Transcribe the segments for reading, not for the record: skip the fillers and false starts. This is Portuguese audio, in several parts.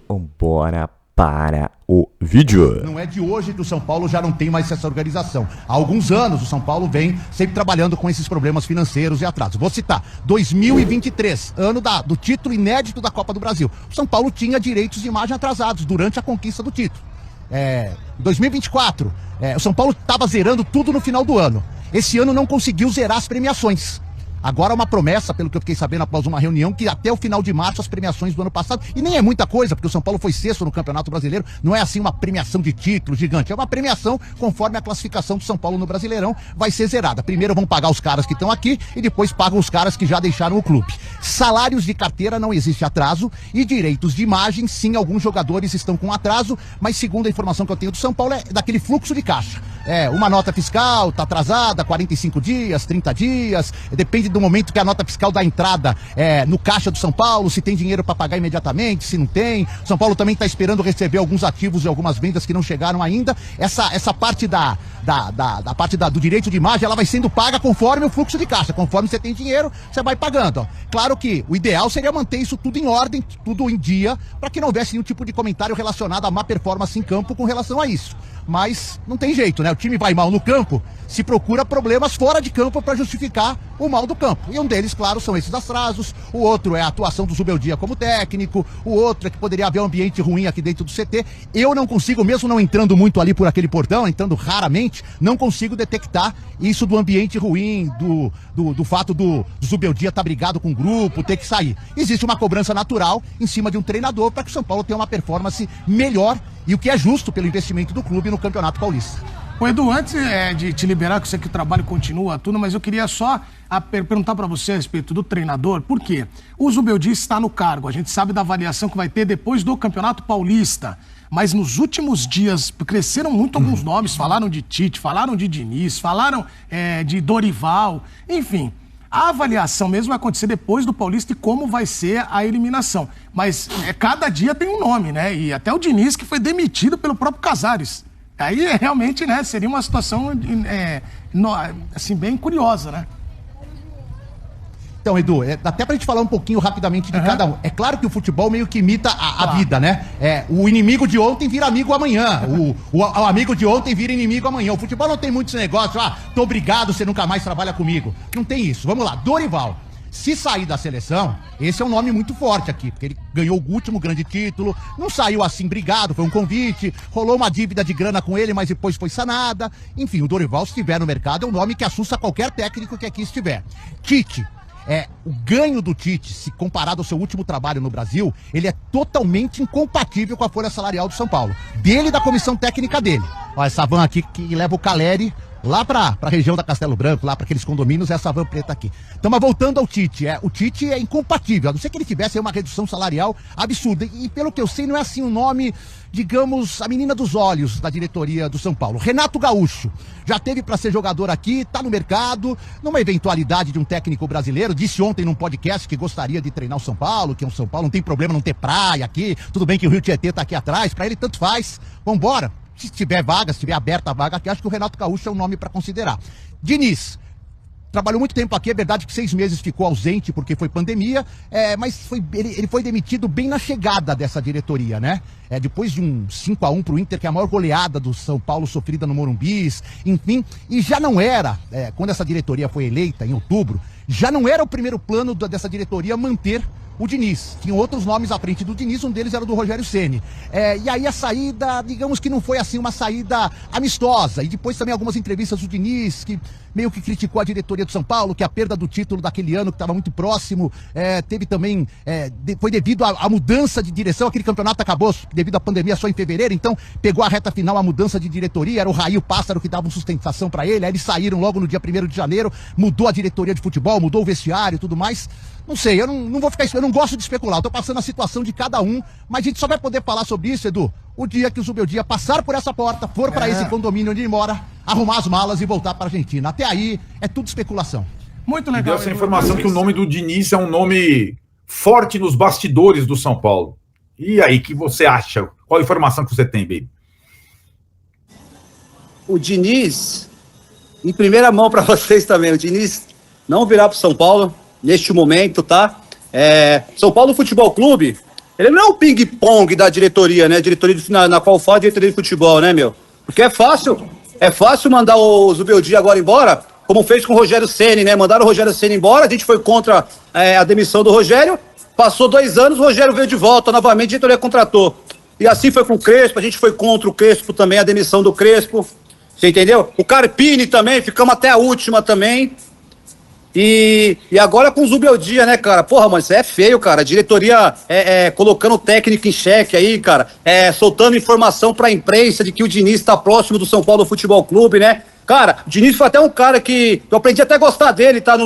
Vambora para o vídeo. Não é de hoje que o São Paulo já não tem mais essa organização. Há alguns anos o São Paulo vem sempre trabalhando com esses problemas financeiros e atrasos. Vou citar, 2023, ano do título inédito da Copa do Brasil. O São Paulo tinha direitos de imagem atrasados durante a conquista do título. 2024, o São Paulo estava zerando tudo no final do ano. Esse ano não conseguiu zerar as premiações. Agora uma promessa, pelo que eu fiquei sabendo após uma reunião, que até o final de março as premiações do ano passado, e nem é muita coisa, porque o São Paulo foi sexto no Campeonato Brasileiro, não é assim uma premiação de título gigante, é uma premiação conforme a classificação do São Paulo no Brasileirão vai ser zerada. Primeiro vão pagar os caras que estão aqui e depois pagam os caras que já deixaram o clube. Salários de carteira não existe atraso e direitos de imagem, sim, alguns jogadores estão com atraso, mas segundo a informação que eu tenho do São Paulo é daquele fluxo de caixa. Uma nota fiscal está atrasada, 45 dias, 30 dias, depende do momento que a nota fiscal dá entrada no caixa do São Paulo, se tem dinheiro para pagar imediatamente, se não tem. São Paulo também está esperando receber alguns ativos e algumas vendas que não chegaram ainda. Essa parte do direito de imagem, ela vai sendo paga conforme o fluxo de caixa, conforme você tem dinheiro, você vai pagando. Ó. Claro que o ideal seria manter isso tudo em ordem, tudo em dia, para que não houvesse nenhum tipo de comentário relacionado à má performance em campo com relação a isso. Mas não tem jeito, né? O time vai mal no campo, se procura problemas fora de campo para justificar o mal do campo. E um deles, claro, são esses atrasos. O outro é a atuação do Zubeldia como técnico. O outro é que poderia haver um ambiente ruim aqui dentro do CT. Eu não consigo, mesmo não entrando muito ali por aquele portão, entrando raramente, não consigo detectar isso do ambiente ruim, do fato do Zubeldia estar brigado com o grupo, ter que sair. Existe uma cobrança natural em cima de um treinador para que o São Paulo tenha uma performance melhor e o que é justo pelo investimento do clube no Campeonato Paulista. Ô Edu, antes de te liberar, que eu sei que o trabalho continua tudo, mas eu queria só perguntar para você a respeito do treinador, por quê? O Zubeldia está no cargo, a gente sabe da avaliação que vai ter depois do Campeonato Paulista, mas nos últimos dias cresceram muito alguns nomes, falaram de Tite, falaram de Diniz, falaram de Dorival, enfim. A avaliação mesmo vai acontecer depois do Paulista e como vai ser a eliminação. Mas cada dia tem um nome, né? E até o Diniz, que foi demitido pelo próprio Casares. Aí realmente, né, seria uma situação assim, bem curiosa, né? Então, Edu, até pra gente falar um pouquinho rapidamente de cada um. É claro que o futebol meio que imita a vida, né? O inimigo de ontem vira amigo amanhã. O amigo de ontem vira inimigo amanhã. O futebol não tem muito esse negócio, tô obrigado, você nunca mais trabalha comigo. Não tem isso. Vamos lá, Dorival. Se sair da seleção, esse é um nome muito forte aqui, porque ele ganhou o último grande título, não saiu assim brigado, foi um convite, rolou uma dívida de grana com ele, mas depois foi sanada. Enfim, o Dorival, se estiver no mercado, é um nome que assusta qualquer técnico que aqui estiver. Tite. O ganho do Tite, se comparado ao seu último trabalho no Brasil, ele é totalmente incompatível com a folha salarial do São Paulo. Dele e da comissão técnica dele. Ó, essa van aqui que leva o Caleri lá pra região da Castelo Branco, lá pra aqueles condomínios, essa van preta aqui. Então, mas voltando ao Tite, o Tite é incompatível, a não ser que ele tivesse uma redução salarial absurda. E pelo que eu sei, não é assim um nome, digamos, a menina dos olhos da diretoria do São Paulo. Renato Gaúcho, já teve pra ser jogador aqui, tá no mercado, numa eventualidade de um técnico brasileiro, disse ontem num podcast que gostaria de treinar o São Paulo, que o São Paulo não tem problema não ter praia aqui, tudo bem que o Rio Tietê tá aqui atrás, pra ele tanto faz, vambora. Se tiver vaga, se tiver aberta a vaga aqui, acho que o Renato Gaúcho é um nome para considerar. Diniz, trabalhou muito tempo aqui, é verdade que 6 meses ficou ausente porque foi pandemia, mas ele foi demitido bem na chegada dessa diretoria, né? Depois de um 5-1 pro Inter, que é a maior goleada do São Paulo sofrida no Morumbi, enfim, e já não era, quando essa diretoria foi eleita, em outubro, já não era o primeiro plano dessa diretoria manter o Diniz. Tinha outros nomes à frente do Diniz, um deles era o do Rogério Ceni. E aí a saída, digamos que não foi assim uma saída amistosa. E depois também algumas entrevistas do Diniz, que meio que criticou a diretoria do São Paulo, que a perda do título daquele ano, que estava muito próximo, teve também, foi devido à mudança de direção, aquele campeonato acabou devido à pandemia só em fevereiro, então pegou a reta final, a mudança de diretoria, era o Raí, o Pássaro que dava sustentação para ele, aí eles saíram logo no dia 1º de janeiro, mudou a diretoria de futebol, mudou o vestiário e tudo mais. Não sei, eu não vou ficar, eu não gosto de especular, eu tô passando a situação de cada um, mas a gente só vai poder falar sobre isso, Edu, o dia que o Zubeldia passar por essa porta, for para esse condomínio onde ele mora, arrumar as malas e voltar para Argentina. Até aí é tudo especulação. Muito legal. Deu essa informação que o nome do Diniz é um nome forte nos bastidores do São Paulo. E aí, o que você acha? Qual a informação que você tem, Baby? O Diniz, em primeira mão para vocês também, o Diniz não virá para o São Paulo neste momento, tá? São Paulo Futebol Clube Ele não é o ping-pong da diretoria, né? Diretoria na qual fala diretoria de futebol, né, meu? Porque é fácil mandar o Zubeldia agora embora, como fez com o Rogério Ceni, né? Mandaram o Rogério Ceni embora, a gente foi contra a demissão do Rogério, passou 2 anos, o Rogério veio de volta, novamente a diretoria contratou. E assim foi com o Crespo, a gente foi contra o Crespo também, a demissão do Crespo, você entendeu? O Carpini também, ficamos até a última também. E agora com o Zubeldia, né, cara? Porra, mano, isso é feio, cara. A diretoria colocando o técnico em xeque aí, cara. Soltando informação pra imprensa de que o Diniz tá próximo do São Paulo Futebol Clube, né? Cara, o Diniz foi até um cara que eu aprendi até a gostar dele, tá?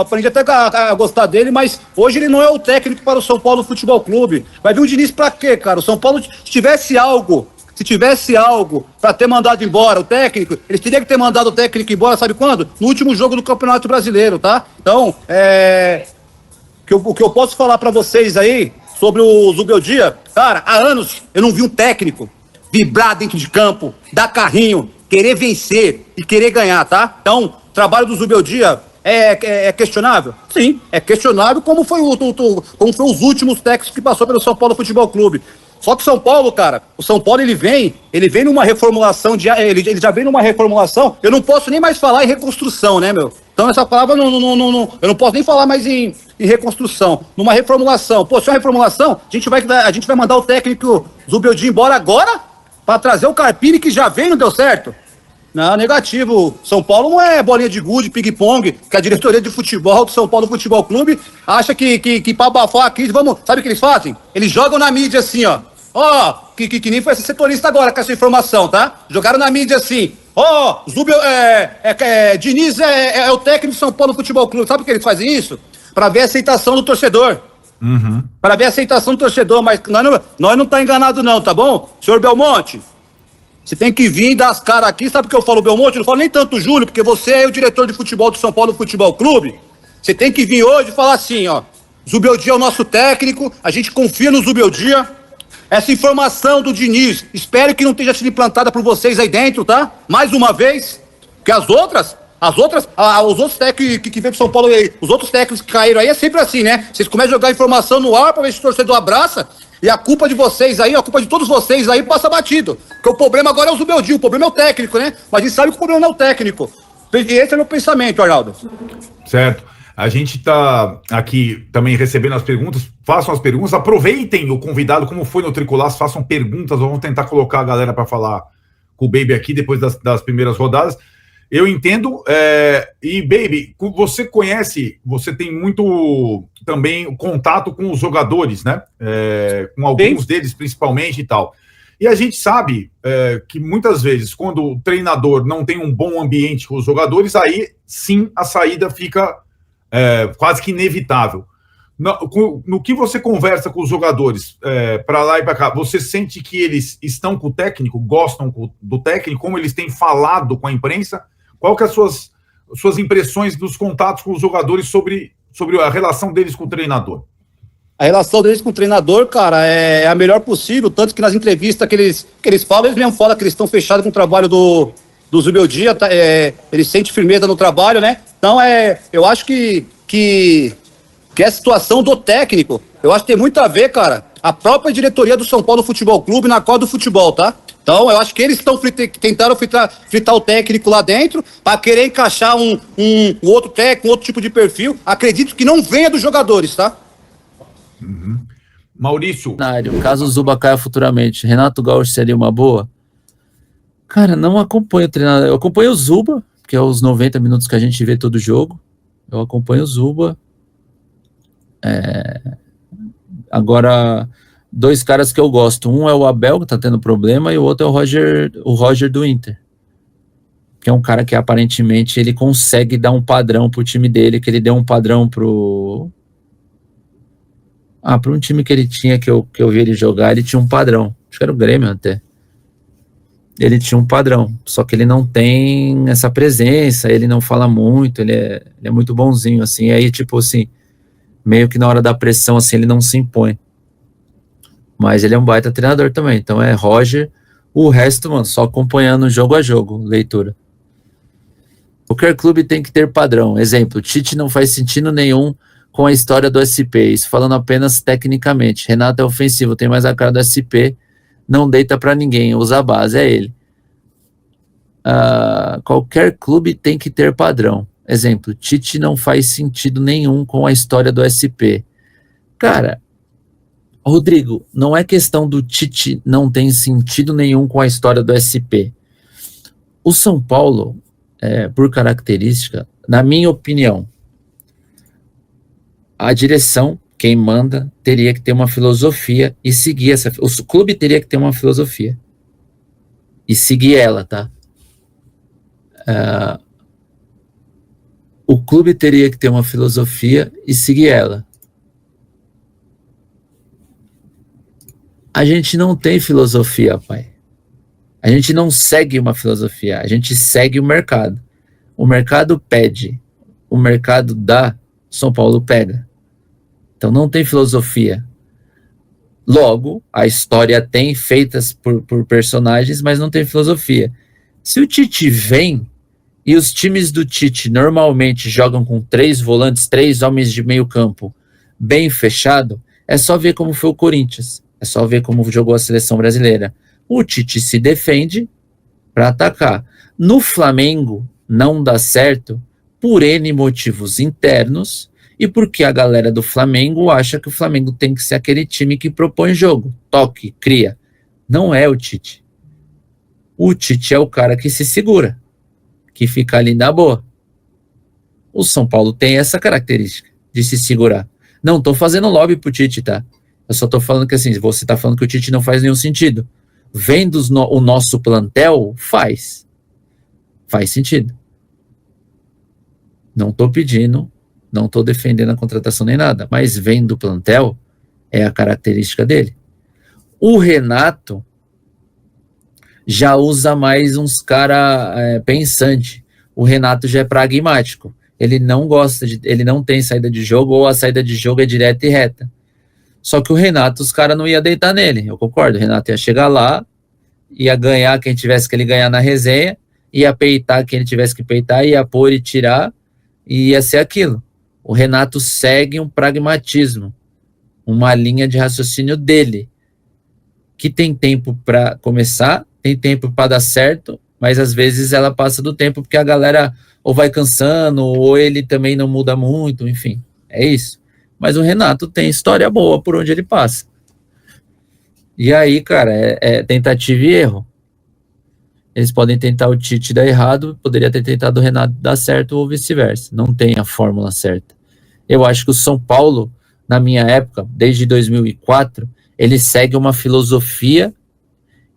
Aprendi até a gostar dele, mas hoje ele não é o técnico para o São Paulo Futebol Clube. Vai vir o Diniz pra quê, cara? O São Paulo, se tivesse algo para ter mandado embora o técnico, eles teriam que ter mandado o técnico embora, sabe quando? No último jogo do Campeonato Brasileiro, tá? Então, o que eu posso falar para vocês aí sobre o Zubeldia, cara, há anos eu não vi um técnico vibrar dentro de campo, dar carrinho, querer vencer e querer ganhar, tá? Então, o trabalho do Zubeldia é questionável? Sim, é questionável como foi os últimos técnicos que passou pelo São Paulo Futebol Clube. Só que o São Paulo, cara, o São Paulo ele vem numa reformulação, ele já vem numa reformulação, eu não posso nem mais falar em reconstrução, né, meu? Então essa palavra, eu não posso nem falar mais em reconstrução, numa reformulação. Pô, se é uma reformulação, a gente vai mandar o técnico Zubeldia embora agora, pra trazer o Carpini que já veio e não deu certo? Não, negativo. São Paulo não é bolinha de gude, ping-pong, que a diretoria de futebol do São Paulo Futebol Clube acha que pra abafar a crise, sabe o que eles fazem? Eles jogam na mídia assim, ó. Que nem foi esse setorista agora com essa informação, tá? Jogaram na mídia assim, Diniz é o técnico do São Paulo Futebol Clube. Sabe por que eles fazem isso? Pra ver a aceitação do torcedor. Uhum. Para ver a aceitação do torcedor, mas nós não tá enganado não, tá bom? Senhor Belmonte, você tem que vir dar as caras aqui, sabe por que eu falo Belmonte? Eu não falo nem tanto o Júlio, porque você é o diretor de futebol do São Paulo Futebol Clube. Você tem que vir hoje e falar assim, ó, Zubeldia é o nosso técnico, a gente confia no Zubeldia. Essa informação do Diniz, espero que não esteja sido implantada por vocês aí dentro, tá? Mais uma vez, porque os outros técnicos que vêm pro São Paulo, os outros técnicos que caíram aí é sempre assim, né? Vocês começam a jogar informação no ar pra ver se o torcedor abraça, e a culpa de vocês aí, a culpa de todos vocês aí passa batido. Porque o problema agora é o Zubeldia, o problema é o técnico, né? Mas a gente sabe que o problema não é o técnico. E esse é o meu pensamento, Arnaldo. Certo. A gente está aqui também recebendo as perguntas. Façam as perguntas, aproveitem o convidado, como foi no Tricolás, façam perguntas. Vamos tentar colocar a galera para falar com o Baby aqui depois das primeiras rodadas. Eu entendo. E, Baby, você você tem muito também contato com os jogadores, né? Com alguns deles, principalmente e tal. E a gente sabe que muitas vezes, quando o treinador não tem um bom ambiente com os jogadores, aí sim a saída fica quase que inevitável. No que você conversa com os jogadores para lá e para cá, você sente que eles estão com o técnico, gostam do técnico, como eles têm falado com a imprensa? Qual que é as suas impressões dos contatos com os jogadores sobre a relação deles com o treinador? A relação deles com o treinador, cara, é a melhor possível, tanto que nas entrevistas que eles falam, eles mesmo falam que eles estão fechados com o trabalho do Zubeldia, eles sentem firmeza no trabalho, né? Então, eu acho que é a situação do técnico. Eu acho que tem muito a ver, cara, a própria diretoria do São Paulo Futebol Clube na qual do futebol, tá? Então, eu acho que eles tentaram fritar o técnico lá dentro para querer encaixar um outro técnico, um outro tipo de perfil. Acredito que não venha dos jogadores, tá? Uhum. Maurício. Caso o Zuba caia futuramente, Renato Gaúcho seria uma boa? Cara, não acompanho o treinador. Eu acompanho o Zuba, que é os 90 minutos que a gente vê todo jogo. Eu acompanho o Zuba. Agora, dois caras que eu gosto. Um é o Abel, que tá tendo problema, e o outro é o Roger do Inter. Que é um cara que aparentemente ele consegue dar um padrão pro time dele, que ele deu um padrão para um time que ele tinha, que eu vi ele jogar, ele tinha um padrão. Acho que era o Grêmio até. Ele tinha um padrão, só que ele não tem essa presença, ele não fala muito, ele é muito bonzinho, assim, e aí, tipo assim, meio que na hora da pressão, assim, ele não se impõe. Mas ele é um baita treinador também, então é Roger, o resto, mano, só acompanhando jogo a jogo, leitura. Qualquer clube tem que ter padrão. Exemplo, Tite não faz sentido nenhum com a história do SP, isso falando apenas tecnicamente. Renato é ofensivo, tem mais a cara do SP, não deita para ninguém, usa a base, é ele. Qualquer clube tem que ter padrão. Exemplo, Tite não faz sentido nenhum com a história do SP. Cara, Rodrigo, não é questão do Tite não tem sentido nenhum com a história do SP. O São Paulo, por característica, na minha opinião, a direção, quem manda, teria que ter uma filosofia e seguir essa. O clube teria que ter uma filosofia e seguir ela, tá? O clube teria que ter uma filosofia e seguir ela. A gente não tem filosofia, pai. A gente não segue uma filosofia, a gente segue o mercado. O mercado pede, o mercado dá, São Paulo pega. Então não tem filosofia. Logo, a história tem feitas por personagens, mas não tem filosofia. Se o Tite vem, e os times do Tite normalmente jogam com 3 volantes, 3 homens de meio campo, bem fechado, é só ver como foi o Corinthians, é só ver como jogou a seleção brasileira. O Tite se defende para atacar. No Flamengo não dá certo por N motivos internos e porque a galera do Flamengo acha que o Flamengo tem que ser aquele time que propõe jogo, toque, cria. Não é o Tite. O Tite é o cara que se segura, que fica ali na boa. O São Paulo tem essa característica de se segurar. Não tô fazendo lobby pro Tite, tá? Eu só tô falando que assim, você tá falando que o Tite não faz nenhum sentido. Vendo o nosso plantel, faz sentido. Não tô pedindo, não tô defendendo a contratação nem nada, mas vendo o plantel, é a característica dele. O Renato já usa mais uns cara pensante. O Renato já é pragmático. Ele não gosta ele não tem saída de jogo, ou a saída de jogo é direta e reta. Só que o Renato, os caras não iam deitar nele, eu concordo. O Renato ia chegar lá, ia ganhar quem tivesse que ele ganhar na resenha, ia peitar quem ele tivesse que peitar, ia pôr e tirar, e ia ser aquilo. O Renato segue um pragmatismo, uma linha de raciocínio dele, que tem tempo para começar, tem tempo para dar certo, mas às vezes ela passa do tempo porque a galera ou vai cansando, ou ele também não muda muito, enfim, é isso. Mas o Renato tem história boa por onde ele passa. E aí, cara, é tentativa e erro. Eles podem tentar o Tite dar errado, poderia ter tentado o Renato dar certo ou vice-versa. Não tem a fórmula certa. Eu acho que o São Paulo, na minha época, desde 2004, ele segue uma filosofia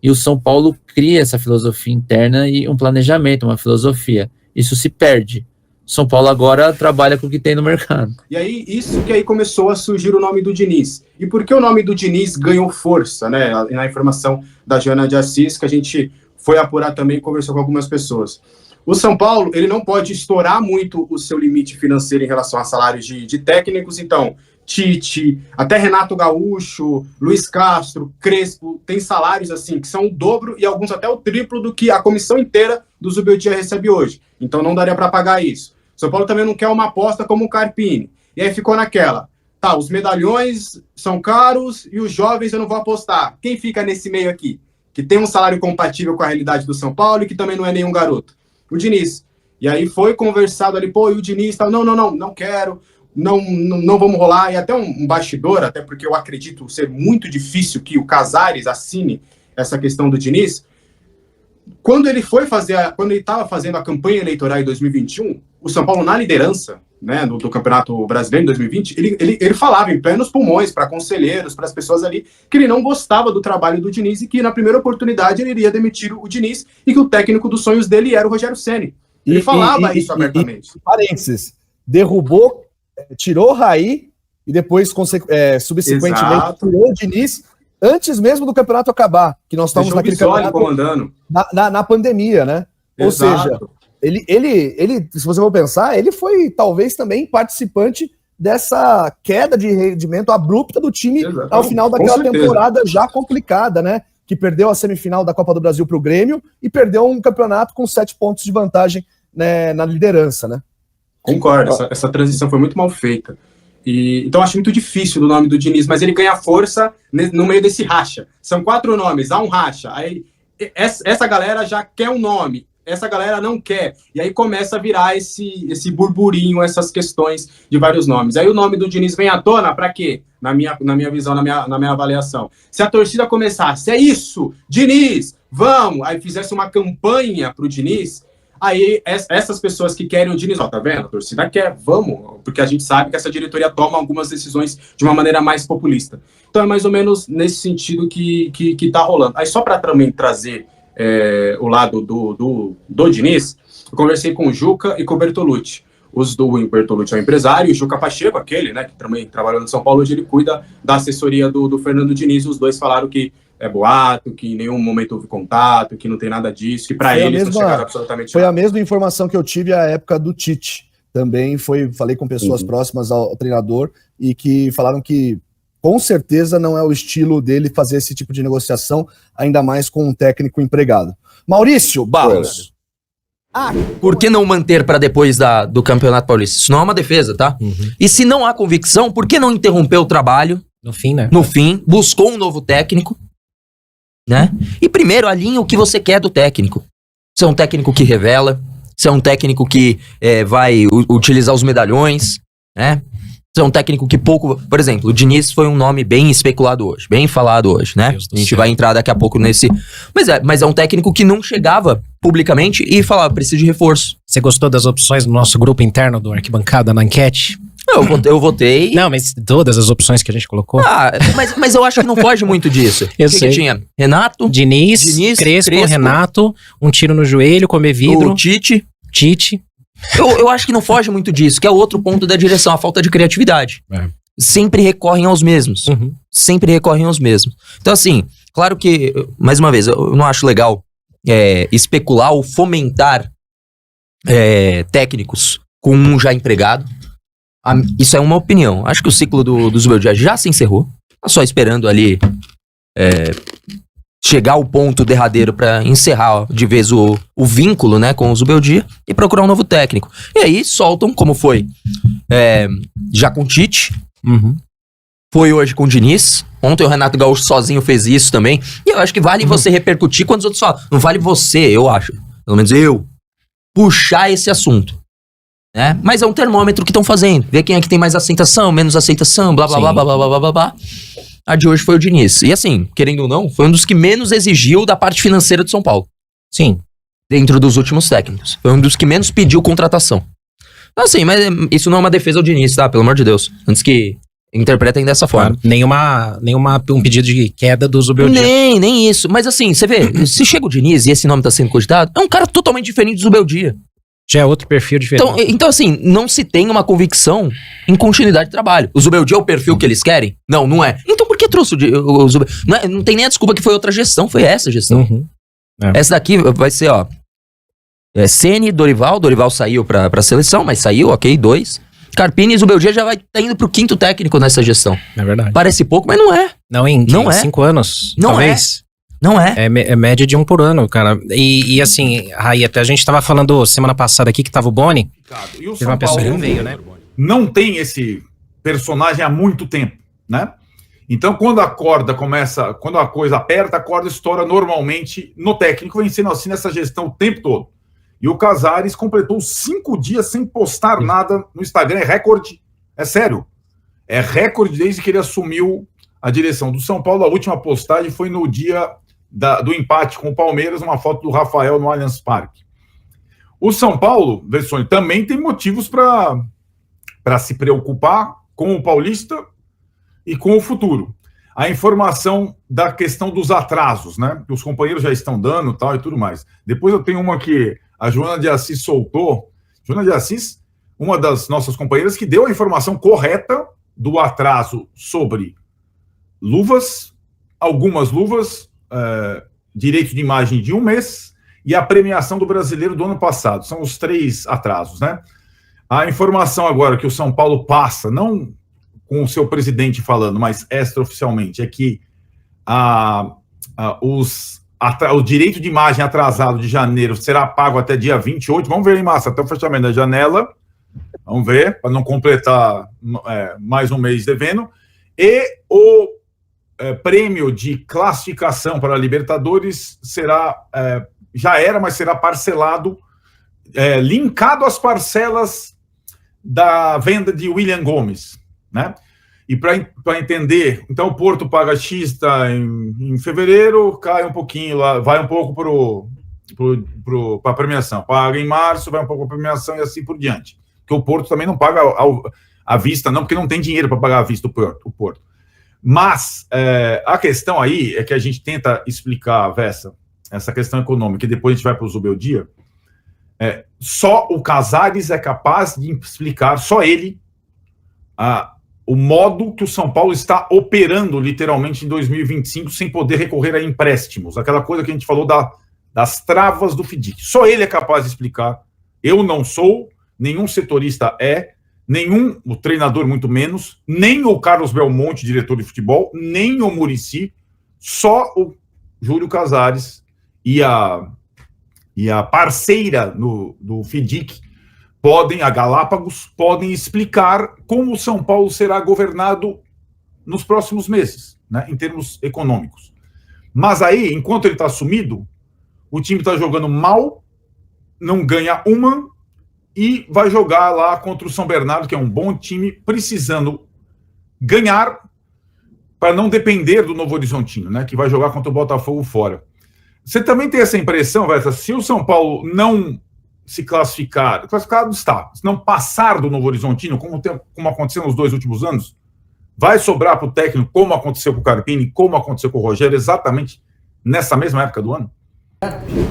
e o São Paulo cria essa filosofia interna e um planejamento, uma filosofia. Isso se perde. São Paulo agora trabalha com o que tem no mercado. E aí, isso que aí começou a surgir o nome do Diniz. E por que o nome do Diniz ganhou força, né? Na informação da Joana de Assis, que a gente foi apurar também e conversou com algumas pessoas. O São Paulo, ele não pode estourar muito o seu limite financeiro em relação a salários de técnicos. Então, Tite, até Renato Gaúcho, Luiz Castro, Crespo, tem salários assim que são o dobro e alguns até o triplo do que a comissão inteira do Zubeldia recebe hoje. Então não daria para pagar isso. São Paulo também não quer uma aposta como o Carpini. E aí ficou naquela. Tá, os medalhões são caros e os jovens eu não vou apostar. Quem fica nesse meio aqui? Que tem um salário compatível com a realidade do São Paulo e que também não é nenhum garoto. O Diniz. E aí foi conversado ali, pô, e o Diniz tal. Não quero. Não vamos rolar, e até um bastidor, até porque eu acredito ser muito difícil que o Casares assine essa questão do Diniz. Quando ele estava fazendo a campanha eleitoral em 2021, o São Paulo na liderança, né, do Campeonato Brasileiro em 2020, ele falava em plenos pulmões para conselheiros, para as pessoas ali, que ele não gostava do trabalho do Diniz e que na primeira oportunidade ele iria demitir o Diniz e que o técnico dos sonhos dele era o Rogério Ceni. Ele falava isso abertamente. Parênteses, derrubou, tirou o Raí e depois, subsequentemente, tirou o Diniz antes mesmo do campeonato acabar, que nós estávamos naquele campeonato comandando. Na pandemia, né? Exato. Ou seja, ele, se você for pensar, ele foi talvez também participante dessa queda de rendimento abrupta do time. Exato. Ao final daquela temporada já complicada, né? Que perdeu a semifinal da Copa do Brasil para o Grêmio e perdeu um campeonato com 7 pontos de vantagem, né, na liderança, né? Concordo, essa transição foi muito mal feita. Então acho muito difícil do nome do Diniz, mas ele ganha força no meio desse racha. São 4 nomes, há um racha. Aí essa galera já quer um nome, essa galera não quer. E aí começa a virar esse burburinho, essas questões de vários nomes. Aí o nome do Diniz vem à tona para quê? Na minha visão, na minha avaliação. Se a torcida começasse, é isso, Diniz, vamos, aí fizesse uma campanha pro Diniz, aí essas pessoas que querem o Diniz, ó, tá vendo? A torcida quer, vamos, porque a gente sabe que essa diretoria toma algumas decisões de uma maneira mais populista. Então é mais ou menos nesse sentido que tá rolando. Aí só para também trazer o lado do Diniz, eu conversei com o Juca e com o Bertolucci. O Bertolucci é um empresário, e o Juca Pacheco, aquele, né, que também trabalhou no São Paulo, hoje ele cuida da assessoria do Fernando Diniz. Os dois falaram que é boato, que em nenhum momento houve contato, que não tem nada disso, que para eles não chegaram absolutamente nada. Foi a mesma informação que eu tive à época do Tite. Também falei com pessoas próximas ao treinador e que falaram que com certeza não é o estilo dele fazer esse tipo de negociação, ainda mais com um técnico empregado. Maurício Barros. Por que não manter para depois do Campeonato Paulista? Isso não é uma defesa, tá? E se não há convicção, por que não interromper o trabalho? No fim, né? No fim, buscou um novo técnico, né? E primeiro alinha o que você quer do técnico. Se é um técnico que revela, se é um técnico que vai utilizar os medalhões, né? Se é um técnico que pouco... Por exemplo, o Diniz foi um nome bem especulado hoje, bem falado hoje, né? A gente vai entrar daqui a pouco nesse... Mas é um técnico que não chegava publicamente e falava, preciso de reforço. Você gostou das opções do nosso grupo interno do Arquibancada na enquete? Eu votei... Não, mas todas as opções que a gente colocou. Mas eu acho que não foge muito disso. Eu sei. Que tinha? Renato, Diniz, Crespo, Renato, um tiro no joelho, comer vidro. O Tite. Eu acho que não foge muito disso, que é outro ponto da direção, a falta de criatividade. Sempre recorrem aos mesmos. Sempre recorrem aos mesmos. Então, assim, claro que, mais uma vez, eu não acho legal especular ou fomentar técnicos com um já empregado. Isso é uma opinião. Acho que o ciclo do Zubeldia já se encerrou. Tá só esperando ali chegar ao ponto derradeiro para encerrar de vez o vínculo, né, com o Zubeldia e procurar um novo técnico. E aí soltam, como foi já com o Tite, foi hoje com o Diniz. Ontem o Renato Gaúcho sozinho fez isso também. E eu acho que vale você repercutir quando os outros falam. Não vale você, eu acho, pelo menos eu, puxar esse assunto. Né? Mas é um termômetro que estão fazendo. Ver quem é que tem mais aceitação, menos aceitação, blá blá blá blá blá blá blá blá. A de hoje foi o Diniz. E assim, querendo ou não, foi um dos que menos exigiu da parte financeira de São Paulo. Sim. Dentro dos últimos técnicos. Foi um dos que menos pediu contratação. Então assim, mas isso não é uma defesa ao Diniz, tá? Pelo amor de Deus. Antes que interpretem dessa forma. Um pedido de queda do Zubeldia. Nem isso. Mas assim, você vê, se chega o Diniz e esse nome tá sendo cogitado, é um cara totalmente diferente do Zubeldia. Já é outro perfil diferente. Então, assim, não se tem uma convicção em continuidade de trabalho. O Zubeldia é o perfil que eles querem? Não é. Então por que trouxe o Zubeldia? Não tem nem a desculpa que foi outra gestão, foi essa gestão. Essa daqui vai ser, Ceni, Dorival saiu pra seleção, mas saiu, ok, 2. Carpini e Zubeldia já vai estar indo pro 5º técnico nessa gestão. É verdade. Parece pouco, mas não é. Não, em 5 anos, não talvez. Não é. É média de 1 por ano, cara. E assim, Raí, até a gente tava falando semana passada aqui que tava o Boni. E o São Paulo que veio, né? Não tem esse personagem há muito tempo, né? Então, quando a coisa aperta, a corda estoura normalmente no técnico, vem sendo assim nessa gestão o tempo todo. E o Casares completou 5 dias sem postar nada no Instagram. É recorde. É sério. É recorde desde que ele assumiu a direção do São Paulo. A última postagem foi no dia do empate com o Palmeiras, uma foto do Rafael no Allianz Parque. O São Paulo, Vessone, também tem motivos para se preocupar com o Paulista e com o futuro. A informação da questão dos atrasos, né? Que os companheiros já estão dando tal e tudo mais. Depois eu tenho uma que a Joana de Assis soltou. Joana de Assis, uma das nossas companheiras, que deu a informação correta do atraso sobre luvas, algumas luvas, direito de imagem de 1 mês e a premiação do Brasileiro do ano passado. São os 3 atrasos, né? A informação agora que o São Paulo passa, não com o seu presidente falando, mas extraoficialmente, é que o direito de imagem atrasado de janeiro será pago até dia 28. Vamos ver aí, Massa, até o fechamento da janela. Vamos ver, para não completar mais um mês devendo. E o prêmio de classificação para a Libertadores será, já era, mas será parcelado, linkado às parcelas da venda de William Gomes, né? E para entender, então o Porto paga X em fevereiro, cai um pouquinho lá, vai um pouco para a premiação, paga em março, vai um pouco para a premiação e assim por diante. Porque o Porto também não paga à vista, não, porque não tem dinheiro para pagar à vista o Porto. Mas a questão aí é que a gente tenta explicar, Vessa, essa questão econômica, e depois a gente vai para o Zubeldia. Só o Casares é capaz de explicar, só ele, o modo que o São Paulo está operando literalmente em 2025 sem poder recorrer a empréstimos. Aquela coisa que a gente falou das travas do FIDIC. Só ele é capaz de explicar. Eu não sou, nenhum setorista nenhum, o treinador muito menos, nem o Carlos Belmonte, diretor de futebol, nem o Muricy, só o Júlio Casares e a parceira do FIDIC, a Galápagos, podem explicar como o São Paulo será governado nos próximos meses, né, em termos econômicos. Mas aí, enquanto ele está sumido, o time está jogando mal, não ganha uma, e vai jogar lá contra o São Bernardo, que é um bom time, precisando ganhar para não depender do Novo Horizontino, né, que vai jogar contra o Botafogo fora. Você também tem essa impressão, Vessa, se o São Paulo não se classificado está, se não passar do Novo Horizontino, como aconteceu nos 2 últimos anos, vai sobrar para o técnico, como aconteceu com o Carpini, como aconteceu com o Rogério, exatamente nessa mesma época do ano?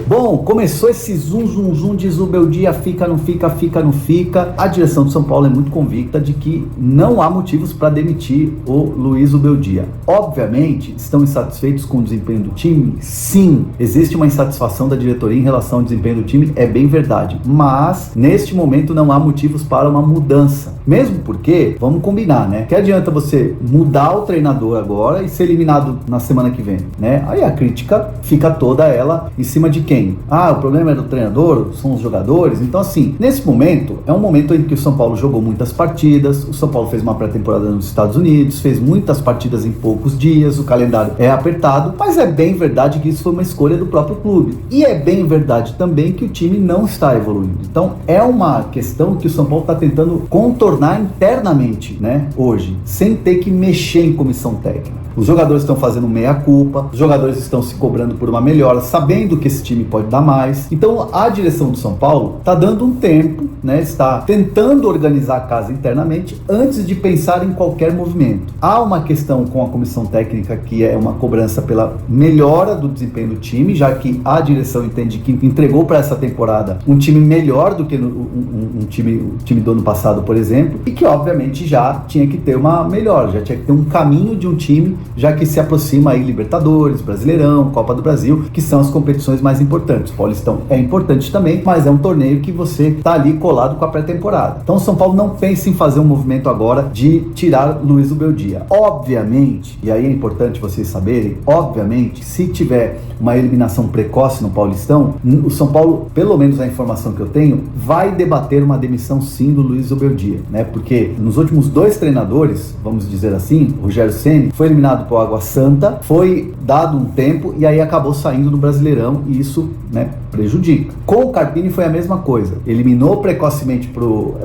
Bom, começou esse zum de Zubeldia, fica, não fica, fica, não fica. A direção do São Paulo é muito convicta de que não há motivos para demitir o Luiz Zubeldia. Obviamente, estão insatisfeitos com o desempenho do time? Sim, existe uma insatisfação da diretoria em relação ao desempenho do time, é bem verdade. Mas, neste momento, não há motivos para uma mudança. Mesmo porque, vamos combinar, né? Que adianta você mudar o treinador agora e ser eliminado na semana que vem, né? Aí a crítica fica toda ela em cima de quem? O problema é do treinador, são os jogadores. Então, assim, nesse momento, é um momento em que o São Paulo jogou muitas partidas, o São Paulo fez uma pré-temporada nos Estados Unidos, fez muitas partidas em poucos dias, o calendário é apertado, mas é bem verdade que isso foi uma escolha do próprio clube. E é bem verdade também que o time não está evoluindo. Então, é uma questão que o São Paulo está tentando contornar internamente, né, hoje, sem ter que mexer em comissão técnica. Os jogadores estão fazendo meia-culpa, os jogadores estão se cobrando por uma melhora, sabendo que esse time pode dar mais. Então, a direção do São Paulo está dando um tempo, né, está tentando organizar a casa internamente antes de pensar em qualquer movimento. Há uma questão com a comissão técnica que é uma cobrança pela melhora do desempenho do time, já que a direção entende que entregou para essa temporada um time melhor do que o time do ano passado, por exemplo, e que obviamente já tinha que ter uma melhora, já tinha que ter um caminho de um time, já que se aproxima aí Libertadores, Brasileirão, Copa do Brasil, que são as competições mais importantes. O Paulistão é importante também, mas é um torneio que você tá ali colado com a pré-temporada. Então o São Paulo não pensa em fazer um movimento agora de tirar Luiz Zubeldia. Obviamente, e aí é importante vocês saberem, obviamente, se tiver uma eliminação precoce no Paulistão, o São Paulo, pelo menos a informação que eu tenho, vai debater uma demissão sim do Luiz Zubeldia, né? Porque nos últimos 2 treinadores, vamos dizer assim, o Rogério Ceni foi eliminado por Água Santa, foi dado um tempo e aí acabou saindo do Brasileirão e isso, né, prejudica. Com o Carpini foi a mesma coisa, eliminou precocemente pro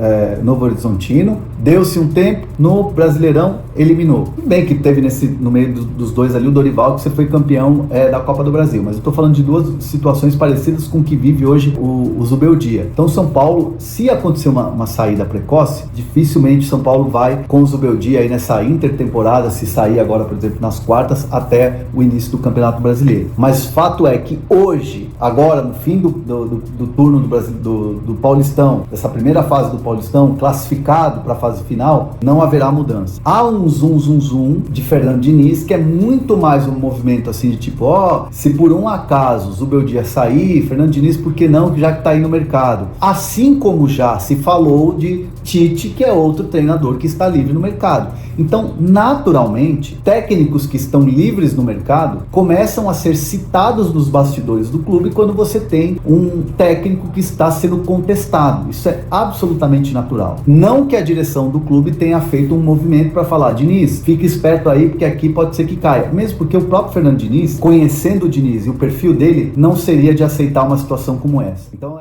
Novo Horizontino, deu-se um tempo, no Brasileirão eliminou. Tudo bem que teve no meio dos dois ali o Dorival, que você foi campeão da Copa do Brasil, mas eu tô falando de 2 situações parecidas com o que vive hoje o Zubeldia. Então São Paulo, se acontecer uma saída precoce, dificilmente São Paulo vai com o Zubeldia aí nessa intertemporada, se sair agora, por exemplo, nas quartas, até o início do Campeonato Brasileiro. Mas fato é que hoje, agora no fim do turno do Paulistão, dessa primeira fase do Paulistão, classificado para a fase final, não haverá mudança. Há um zum de Fernando Diniz, que é muito mais um movimento assim de tipo, se por um acaso Zubeldia sair, Fernando Diniz, por que não, já que está aí no mercado? Assim como já se falou de Tite, que é outro treinador que está livre no mercado. Então, naturalmente, técnicos que estão livres no mercado começam a ser citados nos bastidores do clube quando você tem um técnico que está sendo contestado. Isso é absolutamente natural. Não que a direção do clube tenha feito um movimento para falar: Diniz, fique esperto aí porque aqui pode ser que caia. Mesmo porque o próprio Fernando Diniz, conhecendo o Diniz e o perfil dele, não seria de aceitar uma situação como essa. Então